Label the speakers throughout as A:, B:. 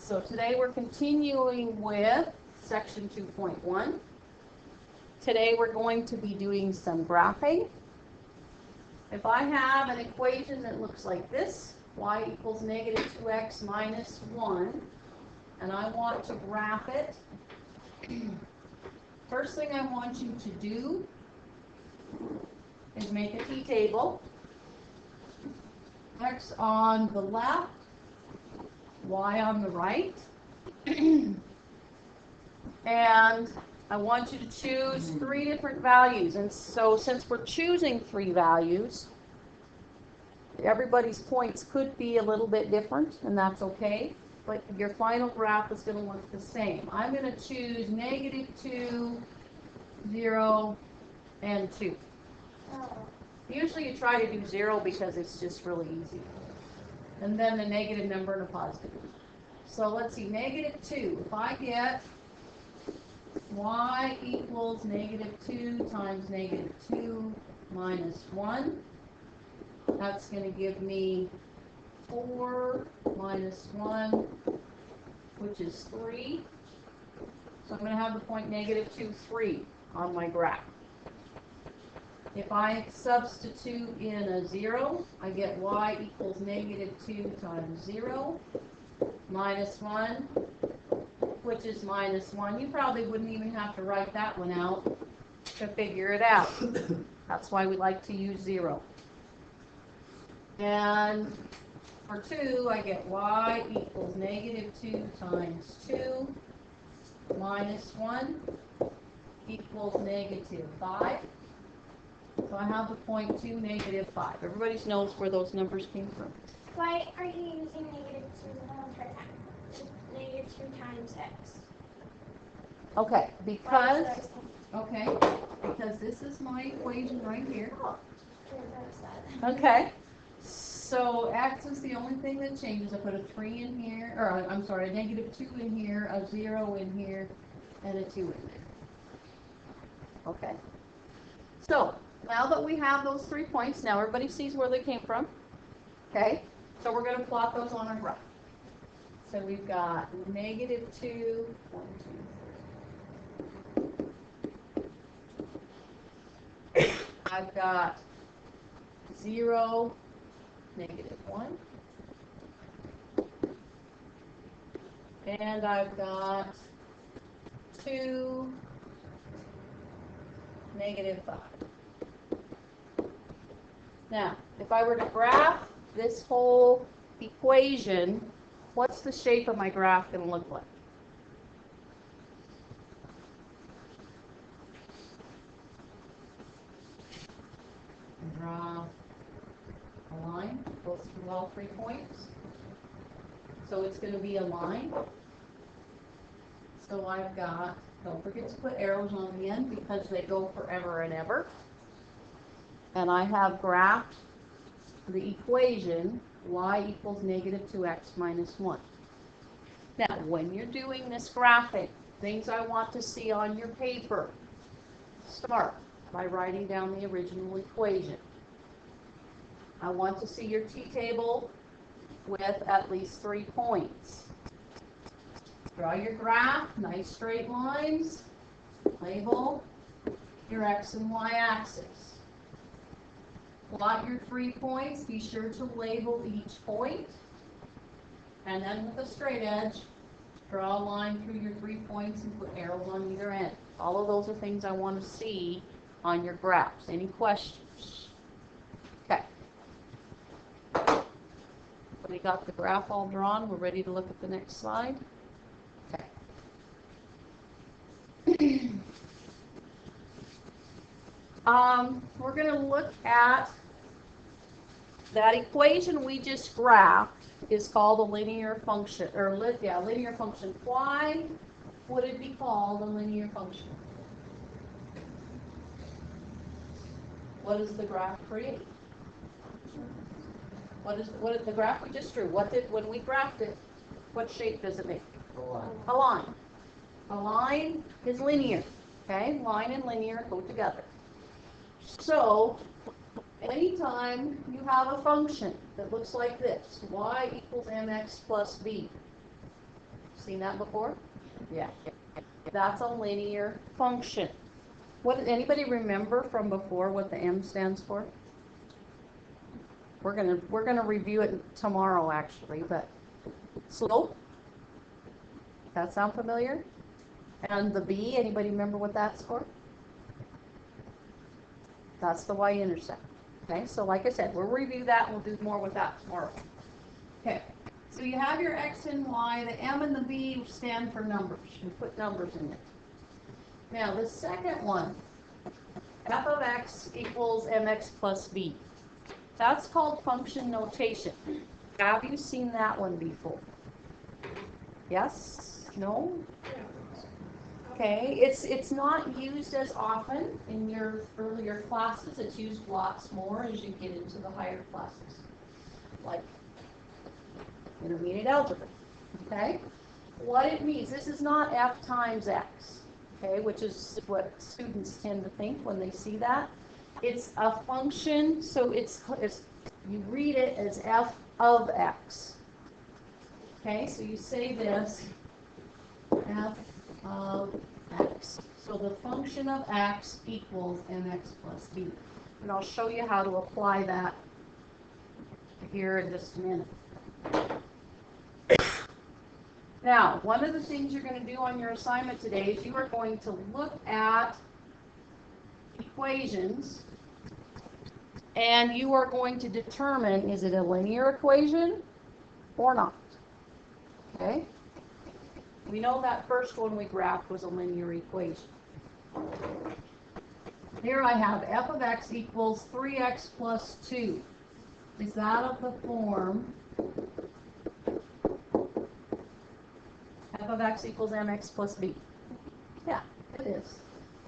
A: So today we're continuing with section 2.1. Today we're going to be doing some graphing. If I have an equation that looks like this, y equals negative 2x minus 1, and I want to graph it, first thing I want you to do is make a t-table. X on the left, y on the right. And I want you to choose 3 different values. And so since we're choosing 3 values, everybody's points could be a little bit different, and that's okay. But your final graph is going to look the same. I'm going to choose negative 2, 0, and 2. Usually you try to do 0 because it's just really easy. And then a negative number and a positive. So let's see, negative 2. If I get y equals negative 2 times negative 2 minus 1, that's going to give me 4 minus 1, which is 3. So I'm going to have the point negative 2, 3 on my graph. If I substitute in a 0, I get y equals negative 2 times 0 minus 1, which is minus 1. You probably wouldn't even have to write that one out to figure it out. That's why we like to use 0. And for 2, I get y equals negative 2 times 2 minus 1 equals negative 5. So I have the point 2, negative 5. Everybody knows where those numbers came from.
B: Why are you using negative 2 negative 2 times x?
A: Okay, because this is my equation right here. Okay, so x is the only thing that changes. I put a 3 in here, or I'm sorry, a negative 2 in here, a 0 in here, and a 2 in there. Okay, so now that we have those 3 points, now everybody sees where they came from. Okay, so we're going to plot those on our graph. So we've got negative 2, 1, 2, 3. I've got 0, negative 1. And I've got 2, negative 5. Now, if I were to graph this whole equation, what's the shape of my graph going to look like? Draw a line, goes through all 3 points. So it's going to be a line. So I've got, don't forget to put arrows on the end because they go forever and ever. And I have graphed the equation y equals negative 2x minus 1. Now, when you're doing this graphing, things I want to see on your paper, start by writing down the original equation. I want to see your t-table with at least 3 points. Draw your graph, nice straight lines. Label your x and y axis. Plot your 3 points. Be sure to label each point. And then with a straight edge, draw a line through your 3 points and put arrows on either end. All of those are things I want to see on your graphs. Any questions? Okay. We got the graph all drawn. We're ready to look at the next slide. Okay. We're going to look at that equation we just graphed is called a linear function, or linear function. Why would it be called a linear function? What does the graph create? What is the graph we just drew? When we graphed it, what shape does it make?
C: A line.
A: A line. A line is linear. Okay, line and linear go together. So anytime you have a function that looks like this, y equals mx plus b, Seen that before? Yeah. That's a linear function. What, anybody remember from before what the m stands for? We're gonna review it tomorrow actually, but slope. That sound familiar? And the b, anybody remember what that's for? That's the y-intercept. Okay, so like I said, we'll review that and we'll do more with that tomorrow. Okay, so you have your x and y, the m and the b stand for numbers. You put numbers in it. Now the second one, f of x equals mx plus b. That's called function notation. Have you seen that one before? Yes? No? Okay, it's not used as often in your earlier classes. It's used lots more as you get into the higher classes, like intermediate algebra. Okay? What it means, this is not f times x, okay, which is what students tend to think when they see that. It's a function, so it's you read it as f of x. Okay, so you say this, f of x. So the function of x equals mx plus b. And I'll show you how to apply that here in just a minute. Now, one of the things you're going to do on your assignment today is you are going to look at equations and you are going to determine, is it a linear equation or not? Okay? We know that first one we graphed was a linear equation. Here I have f of x equals 3x plus 2. Is that of the form f of x equals mx plus b? Yeah, it is.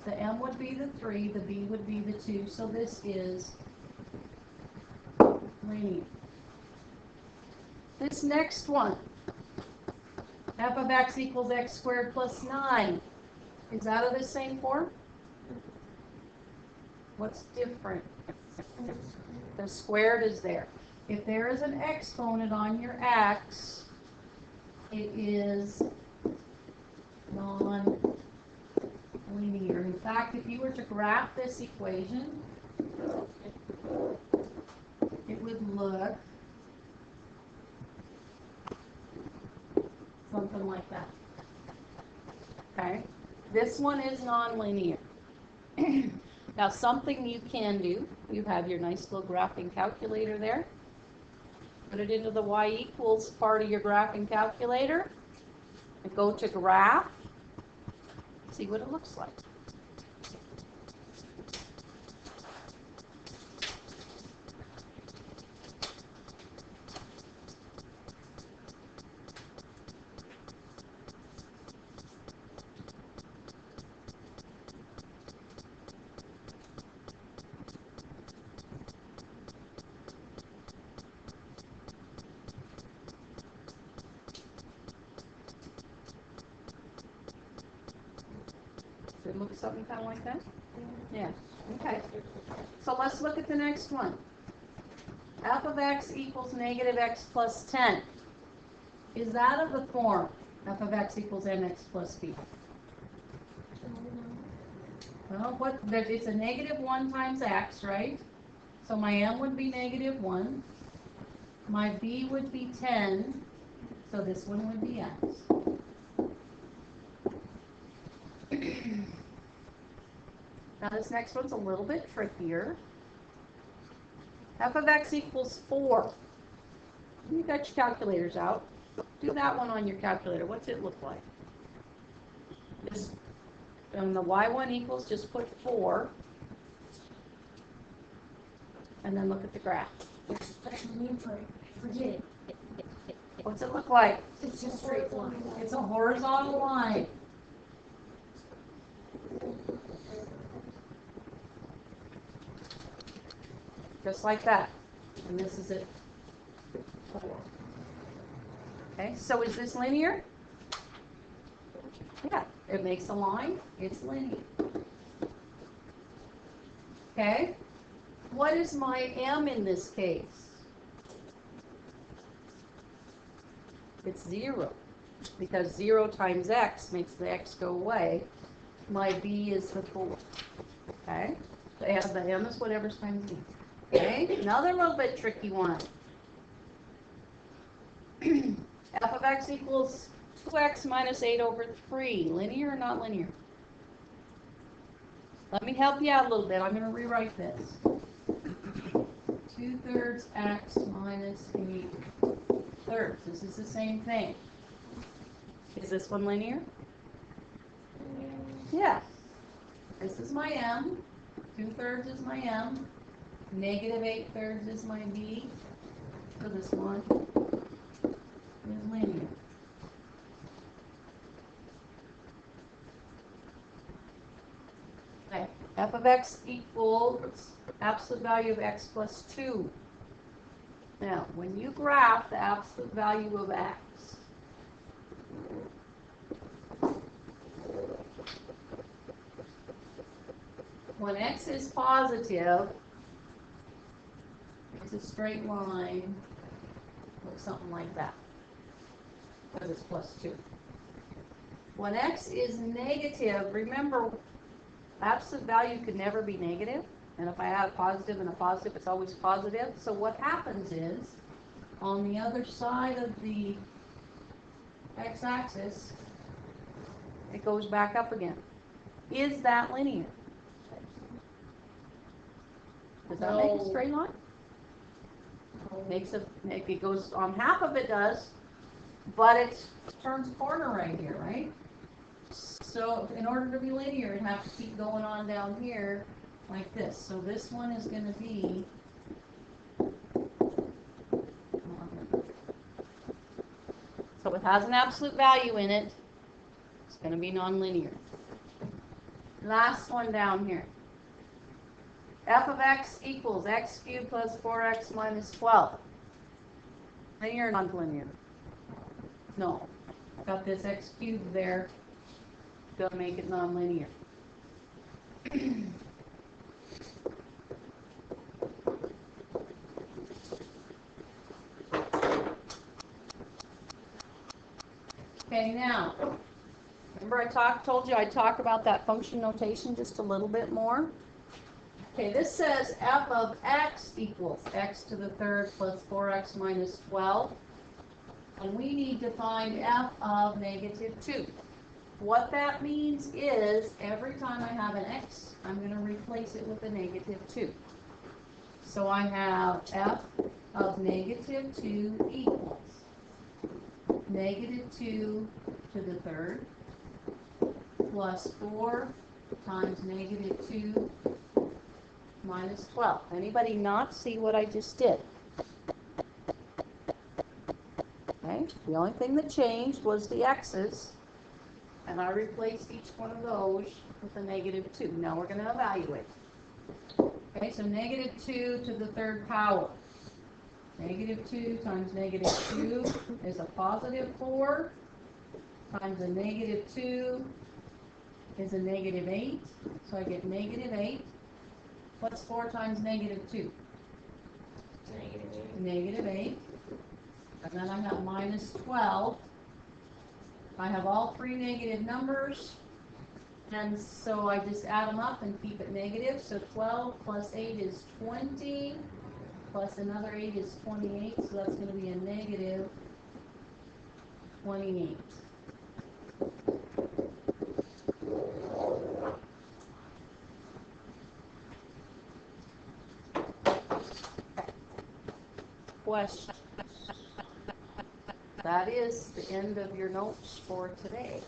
A: The m would be the 3, the b would be the 2, so this is linear. This next one, f of x equals x squared plus 9. Is that of the same form? What's different? The squared is there. If there is an exponent on your x, it is non-linear. In fact, if you were to graph this equation, it would look something like that. Okay? This one is nonlinear. Now, something you can do, you have your nice little graphing calculator there. Put it into the y equals part of your graphing calculator. And go to graph. See what it looks like. Does it look something kind of like that? Yeah. Okay. So let's look at the next one. F of x equals negative x plus 10. Is that of the form f of x equals mx plus b? Well, it's a negative 1 times x, right? So my m would be negative 1. My b would be 10. So this one would be x. Now this next one's a little bit trickier. F of x equals 4. You got your calculators out. Do that one on your calculator. What's it look like? Just on the y1 equals, just put 4. And then look at the graph.
B: Forget it.
A: What's it look like?
B: It's a straight line.
A: It's a horizontal line. Just like that. And this is it. 4. Okay, so is this linear? Yeah, it makes a line. It's linear. Okay. What is my m in this case? It's 0. because 0 times x makes the x go away. My b is the 4. Okay? The m is whatever's times b. Okay? Another little bit tricky one. F of x equals 2x minus 8 over 3. Linear or not linear? Let me help you out a little bit. I'm going to rewrite this. 2/3 x minus 8 thirds. This is the same thing. Is this one linear? Yes. This is my m. 2/3 is my m. Negative 8/3 is my b. So this one is linear. Okay. F of x equals absolute value of x plus 2. Now, when you graph the absolute value of x, when x is positive, it's a straight line, looks something like that, because it's plus 2. When x is negative, remember, absolute value could never be negative, and if I add a positive and a positive, it's always positive. So what happens is, on the other side of the x-axis, it goes back up again. Is that linear? Does that make a straight line? It goes on half of it does, but it turns a corner right here, right? So in order to be linear, it'd have to keep going on down here like this. So this one is going to be so it has an absolute value in it. It's going to be nonlinear. Last one down here. F of x equals x cubed plus 4x minus 12. Linear or nonlinear? No. Got this x cubed there. Gonna make it nonlinear. Okay, now, remember told you I'd talk about that function notation just a little bit more? Okay, this says f of x equals x to the third plus 4x minus 12. And we need to find f of negative 2. What that means is every time I have an x, I'm going to replace it with a negative 2. So I have f of negative 2 equals negative 2 to the third plus 4 times negative 2 minus 12. Anybody not see what I just did? Okay, the only thing that changed was the x's. And I replaced each one of those with a negative 2. Now we're going to evaluate. Okay, so negative 2 to the third power. Negative 2 times negative 2 is a positive 4. Times a negative 2 is a negative 8. So I get negative 8. What's 4 times negative 2? Negative 8. And then I have minus 12. I have all three negative numbers, and so I just add them up and keep it negative. So 12 plus 8 is 20, plus another 8 is 28, so that's going to be a negative 28. Question. That is the end of your notes for today.